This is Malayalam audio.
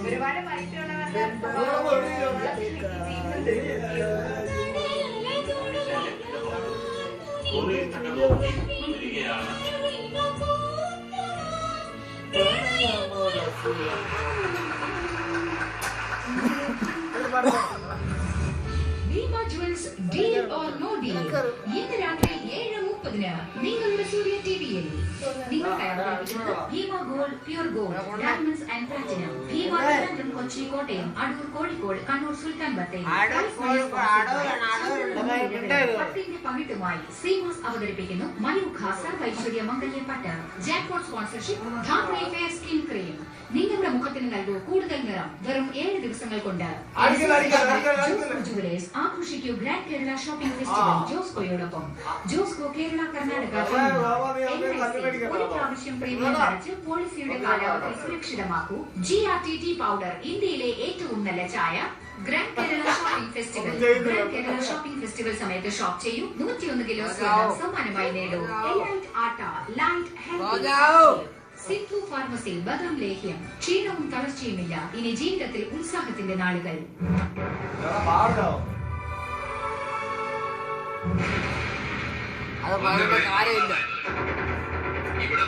ഒരുപാട് പൈസയുള്ളവർക്ക് Viva Jewels Deal or No Deal. ഇന്ന് രാത്രി 7:30 നിങ്ങളുടെ സൂര്യ ടിവിയിൽ നിങ്ങൾ കയറുന്നത് Bhima gold pure gold diamonds and platinum Bhima Thiruvananthapuram Kochi Kottayam Adoor Kozhikode Kannur Sulthan Bathery പത്തിന്റെ പങ്കിട്ടുമായി ശ്രീമാസ് അവതരിപ്പിക്കുന്നു മയൂഖ സർവൈശ്വര്യ മംഗല്യ പട്ട് jackpot sponsorship Dhathri fair skin cream നിങ്ങളുടെ മുഖത്തിന് നൽകൂ കൂടുതൽ നിറം വെറും 7 ദിവസങ്ങൾ കൊണ്ട് ജുവലേഴ്സ് ആഘോഷിക്കൂ ഗ്രാൻഡ് കേരള ഷോപ്പിംഗ് ഫെസ്റ്റിവൽ ജോസ്കോയോടൊപ്പം ജോസ്കോ കേരള കർണാടക ഒരു പ്രാവശ്യം പ്രീമിയം അടച്ച് പോളിസിയുടെ കാലാവധി സുരക്ഷിതമാക്കൂ GRTT പൗഡർ ഇന്ത്യയിലെ ഏറ്റവും നല്ല ചായ grand Kerala shopping festival grand Kerala shopping festival സമയത്ത് ഷോപ്പ് ചെയ്യൂ 101 കിലോ സമ്മാനമായി നേടൂ എലൈറ്റ് ആട്ട ലൈറ്റ് ഹെൽത്ത് സിന്ധു ഫാർമസി ബദാം ലേഹ്യം ക്ഷീണവും തളർച്ചയുമില്ല ഇനി ജീവിതത്തിൽ ഉത്സാഹത്തിന്റെ നാളുകൾ ഇവിടെ